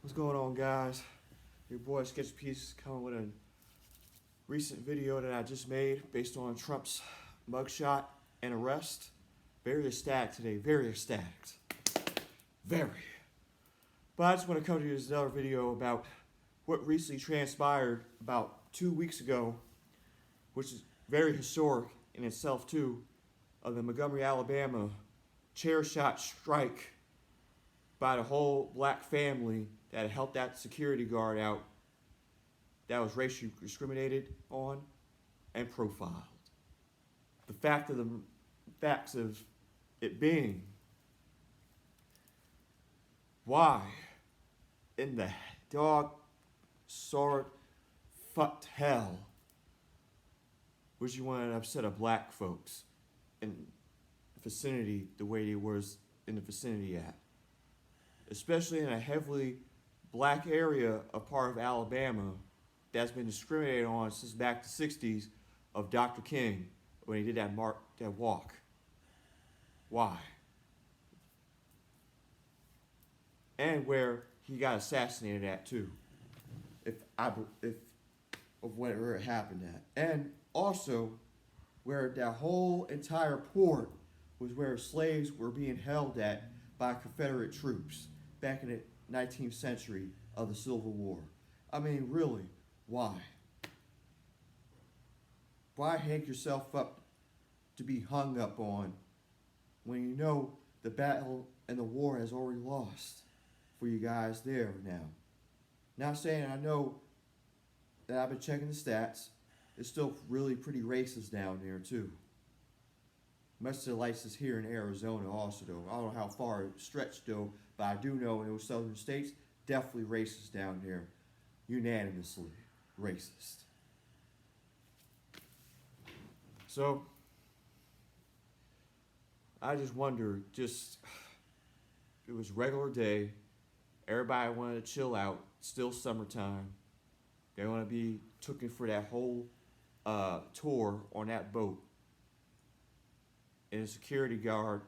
What's going on, guys? Your boy Sketch Peaze coming with a recent video that I just made based on Trump's mugshot and arrest. Very ecstatic today, very ecstatic. Very. But I just want to come to you with another video about what recently transpired about 2 weeks ago, which is very historic in itself too, of the Montgomery, Alabama chair shot strike by the whole black family that helped that security guard out that was racially discriminated on and profiled. The facts of it being, why in the dog sort fucked hell would you want to upset a black folks in the vicinity the way they was in the vicinity at? Especially in a heavily black area, a part of Alabama that's been discriminated on since back the 60s of Dr. King when he did that walk. Why? And where he got assassinated at too, if of whatever it happened at. And also where that whole entire port was where slaves were being held at by Confederate troops back in the 19th century of the Civil War. I mean, really, why? Why hang yourself up to be hung up on when you know the battle and the war has already lost for you guys there now? Not saying I know that I've been checking the stats. It's still really pretty racist down there too. Much to the license here in Arizona also though. I don't know how far it stretched though, but I do know in those southern states, definitely racist down there. Unanimously racist. So, I just wonder, it was regular day, everybody wanted to chill out, still summertime. They want to be taken for that whole tour on that boat. And a security guard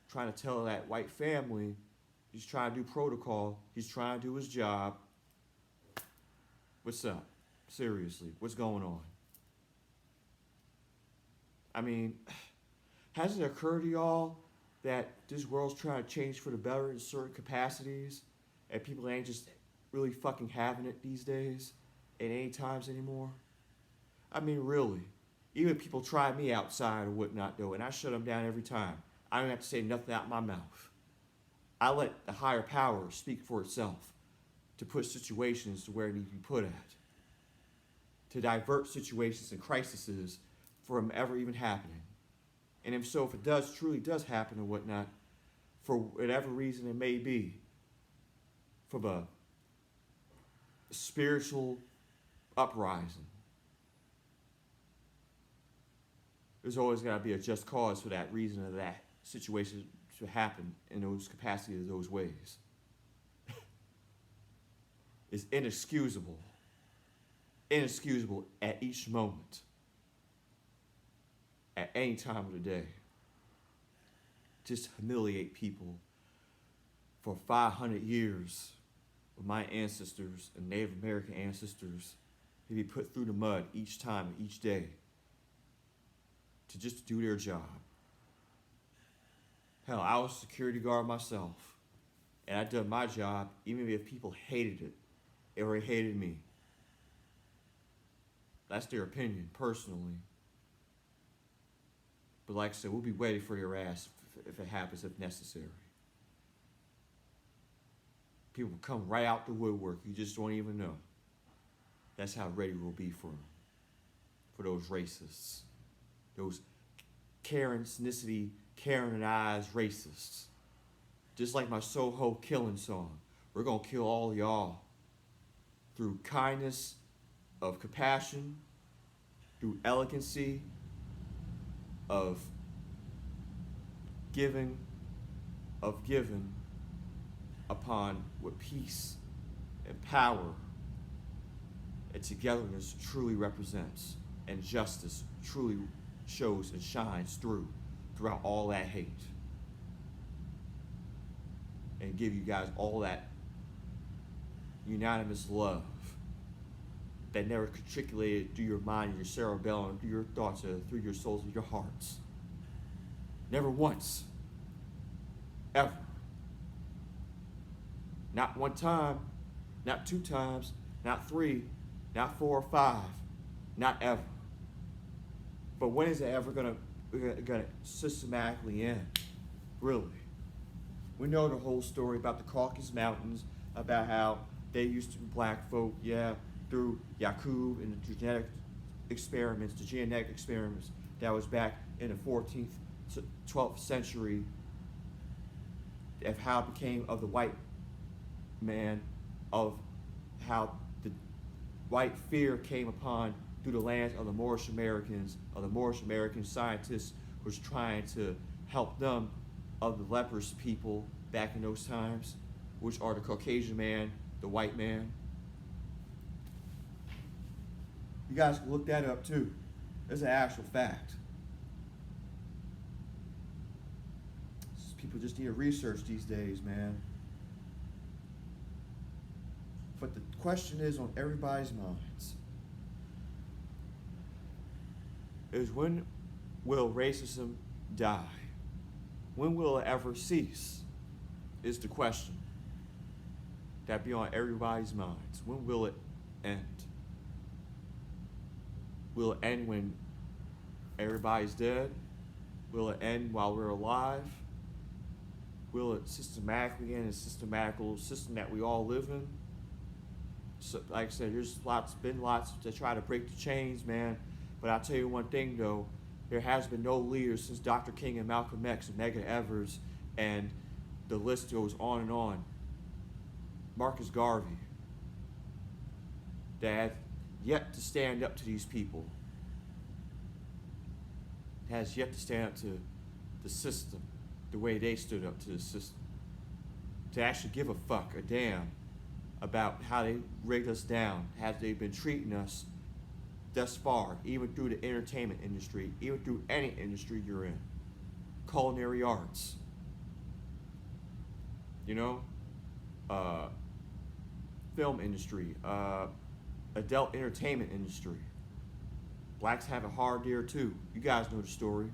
trying to tell that white family he's trying to do protocol, he's trying to do his job. What's up? Seriously, what's going on? I mean, has it occurred to y'all that this world's trying to change for the better in certain capacities and people ain't just really fucking having it these days at any times anymore? I mean, really. Even people try me outside or whatnot though, and I shut them down every time. I don't have to say nothing out my mouth. I let the higher power speak for itself to put situations to where it needs to be put at, to divert situations and crises from ever even happening. And if so, if it truly does happen or whatnot, for whatever reason it may be, from a spiritual uprising, there's always got to be a just cause for that reason of that situation to happen in those capacities, those ways. It's inexcusable. Inexcusable at each moment. At any time of the day. Just humiliate people for 500 years with my ancestors and Native American ancestors to be put through the mud each time, each day. To just do their job. Hell, I was a security guard myself. And I did my job even if people hated it. Or hated me. That's their opinion, personally. But like I said, we'll be waiting for your ass if it happens, if necessary. People come right out the woodwork. You just don't even know. That's how ready we'll be for them. For those racists. Those Karen-ethnicity, Karen-ized racists. Just like my Soho killing song. We're going to kill all y'all. Through kindness, of compassion, through elegancy, of giving upon what peace and power and togetherness truly represents, and justice truly shows and shines throughout all that hate. And give you guys all that unanimous love that never matriculated through your mind and your cerebellum, through your thoughts, through your souls and your hearts. Never once. Ever. Not one time, not two times, not three, not 4 or 5, not ever. But when is it ever gonna systematically end? Really? We know the whole story about the Caucasus Mountains, about how they used to be black folk, through Yakub and the genetic experiments that was back in the 14th to 12th century, of how it became of the white man, of how the white fear came upon through the lands of the Moorish Americans, of the Moorish American scientists who was trying to help them, of the leprous people back in those times, which are the Caucasian man, the white man. You guys can look that up too. It's an actual fact. People just need to research these days, man. But the question is on everybody's minds is, when will racism die? When will it ever cease? Is the question that be on everybody's minds. When will it end? Will it end when everybody's dead? Will it end while we're alive? Will it systematically end in a systematical system that we all live in? So, like I said, there's been lots to try to break the chains, man. But I'll tell you one thing though, there has been no leaders since Dr. King and Malcolm X and Medgar Evers, and the list goes on and on. Marcus Garvey, that has yet to stand up to these people, has yet to stand up to the system the way they stood up to the system, to actually give a fuck, a damn, about how they rigged us down, how they've been treating us thus far, even through the entertainment industry, even through any industry you're in. Culinary arts, film industry, adult entertainment industry. Blacks have it hard there too. You guys know the story.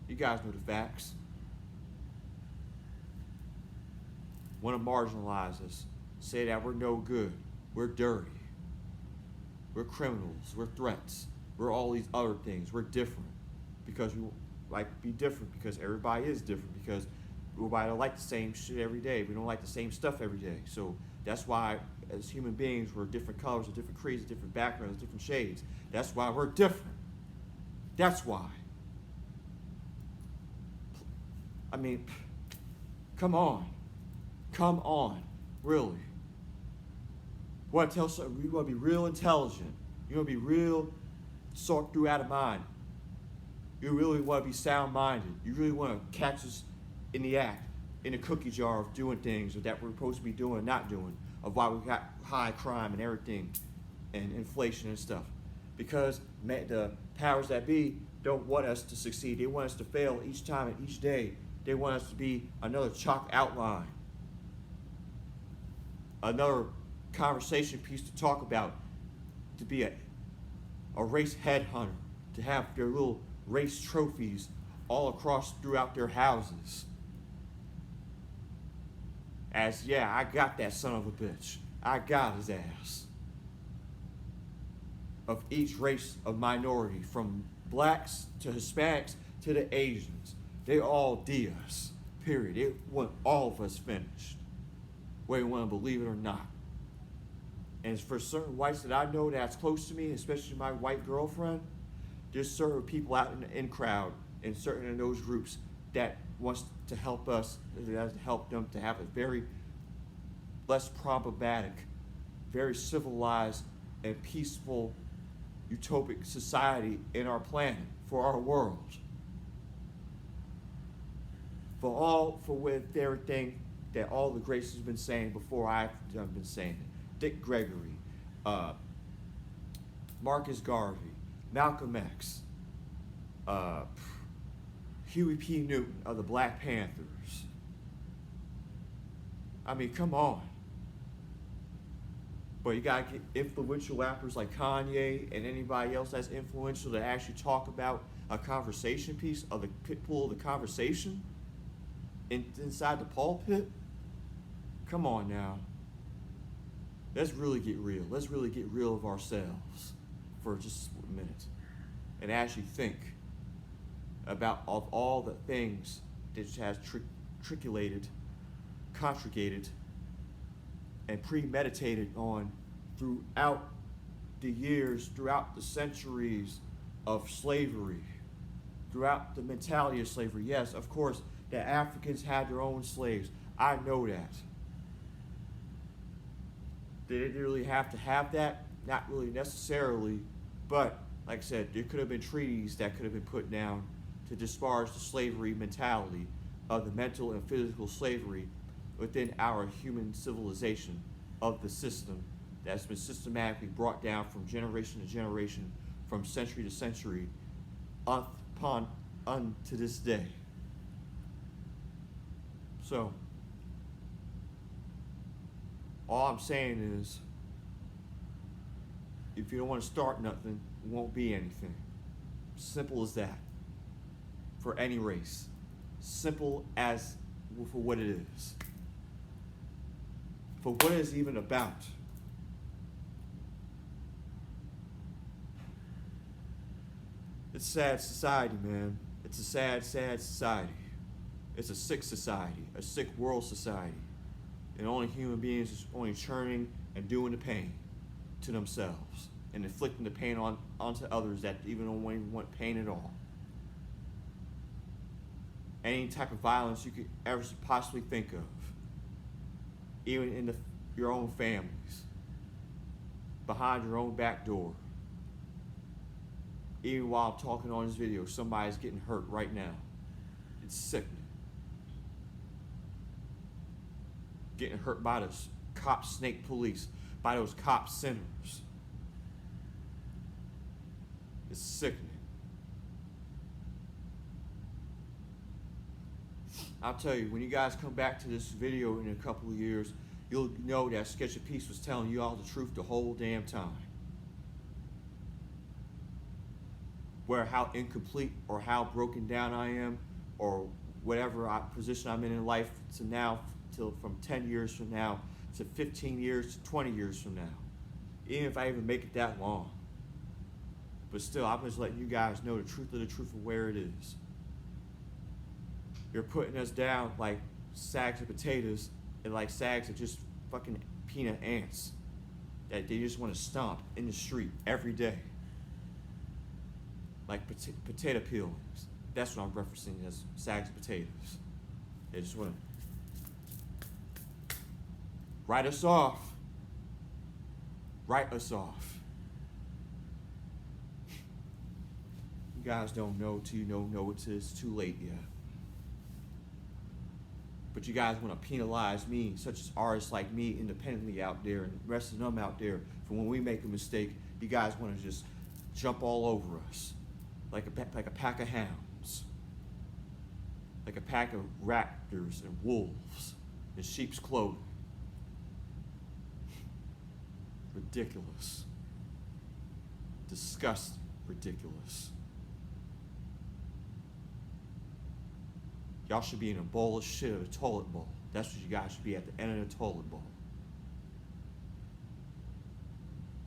You guys know the facts. Want to marginalize us, say that we're no good, we're dirty, we're criminals, we're threats, we're all these other things, we're different. Because we like to be different, because everybody is different, because everybody don't like the same shit every day. We don't like the same stuff every day. So that's why as human beings we're different colors, different creeds, different backgrounds, different shades. That's why we're different. That's why. I mean, come on. Come on. Really. We want to tell something, we want to be real intelligent. You want to be real sort through out of mind. You really want to be sound-minded. You really want to catch us in the act, in the cookie jar of doing things that we're supposed to be doing and not doing, of why we got high crime and everything, and inflation and stuff. Because the powers that be don't want us to succeed. They want us to fail each time and each day. They want us to be another chalk outline, another conversation piece to talk about, to be a race headhunter, to have their little race trophies all across throughout their houses. As, yeah, I got that son of a bitch. I got his ass. Of each race of minority, from blacks to Hispanics to the Asians. They all D us, period. They want all of us finished, whether you want to believe it or not. And for certain whites that I know that's close to me, especially my white girlfriend, there's certain people out in the in crowd and certain in those groups that wants to help us, that help them to have a very less problematic, very civilized and peaceful, utopic society in our planet, for our world. With everything that all the greats has been saying before I've been saying it. Dick Gregory, Marcus Garvey, Malcolm X, Huey P. Newton of the Black Panthers. I mean, come on. But you gotta get influential rappers like Kanye and anybody else that's influential to actually talk about a conversation piece of the pit bull of the conversation inside the pulpit. Come on now. Let's really get real. Let's really get real of ourselves for just a minute and actually think about of all the things that has contragated and premeditated on throughout the years, throughout the centuries of slavery, throughout the mentality of slavery. Yes, of course, the Africans had their own slaves. I know that. They didn't really have to have that, not really necessarily, but like I said, there could have been treaties that could have been put down to disparage the slavery mentality of the mental and physical slavery within our human civilization of the system that's been systematically brought down from generation to generation, from century to century, unto this day. So, all I'm saying is, if you don't want to start nothing, it won't be anything. Simple as that. For any race. Simple as for what it is. For what it's even about. It's a sad society, man. It's a sad, sad society. It's a sick society, a sick world society. And only human beings is only churning and doing the pain to themselves and inflicting the pain onto others that even don't even want pain at all. Any type of violence you could ever possibly think of, even in your own families, behind your own back door. Even while I'm talking on this video, somebody's getting hurt right now. It's sickening. Getting hurt by those cop snake police, by those cop sinners. It's sickening. I'll tell you, when you guys come back to this video in a couple of years, you'll know that Sketch of Peace was telling you all the truth the whole damn time. Where how incomplete or how broken down I am, or whatever position I'm in life to now, till from 10 years from now to 15 years to 20 years from now. Even if I even make it that long. But still, I'm just letting you guys know the truth of where it is. You're putting us down like sacks of potatoes and like sacks of just fucking peanut ants that they just want to stomp in the street every day. Like potato peelings. That's what I'm referencing as sacks of potatoes. They just want to write us off. Write us off. You guys don't know till you don't know it's too late yet. But you guys want to penalize me, such as artists like me, independently out there, and the rest of them out there, for when we make a mistake, you guys want to just jump all over us, like a pack of hounds, like a pack of raptors and wolves in sheep's clothing. Ridiculous. Disgusting. Ridiculous. Y'all should be in a bowl of shit of a toilet bowl. That's what you guys should be at the end of the toilet bowl.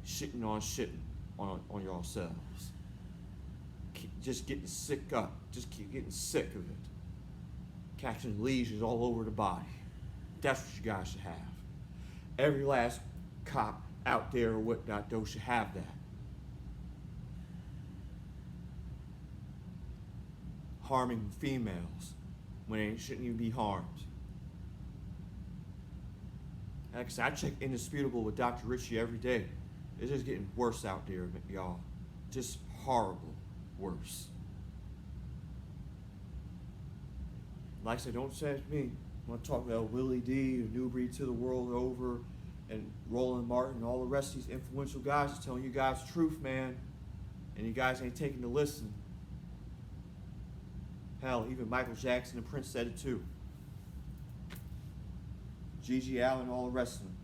Shitting on yourselves. Just getting sick up. Just keep getting sick of it. Catching lesions all over the body. That's what you guys should have. Every last cop out there or whatnot, though, should have that. Harming females when they shouldn't even be harmed. Like I said, I check Indisputable with Dr. Richie every day. It's just getting worse out there, y'all. Just horrible worse. Like I said, don't say it to me. I'm going to talk about Willie D, and Newbury to the world over, and Roland Martin, and all the rest of these influential guys are telling you guys the truth, man. And you guys ain't taking the listen. Hell, even Michael Jackson and Prince said it too. Gigi Allen, all the rest of them.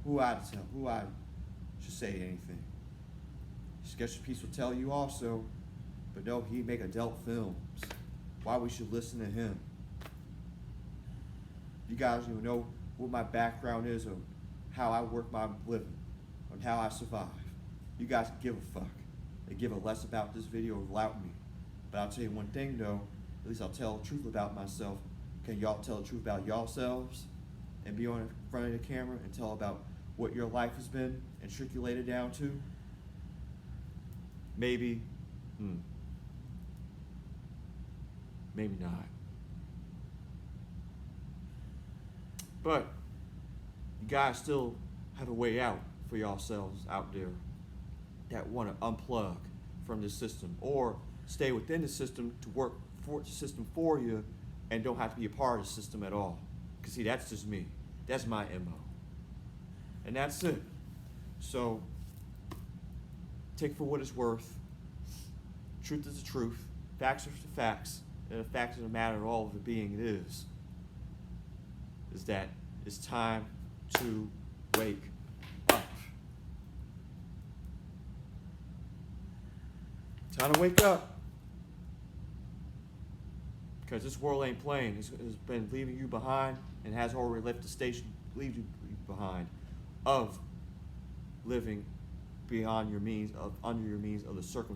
Who I to tell? Who I? should say anything. Sketchy Peaze will tell you also, but no, he make adult films. Why we should listen to him. You guys don't even know what my background is or how I work my living, on how I survive. You guys give a fuck. They give a less about this video without me. But I'll tell you one thing though, at least I'll tell the truth about myself. Can y'all tell the truth about yourselves? And be on in front of the camera and tell about what your life has been and trickulated down to? Maybe, maybe not. But you guys still have a way out for yourselves out there that want to unplug from the system or stay within the system to work for the system for you and don't have to be a part of the system at all. Because see, that's just me. That's my MO. And that's it. So take for what it's worth. Truth is the truth. Facts are the facts. And the fact of the matter of all of the being is that it's time to wake up. Time to wake up. Because this world ain't playing. It's been leaving you behind and has already left the station, leave you behind, of living beyond your means, of under your means, of the circumstances.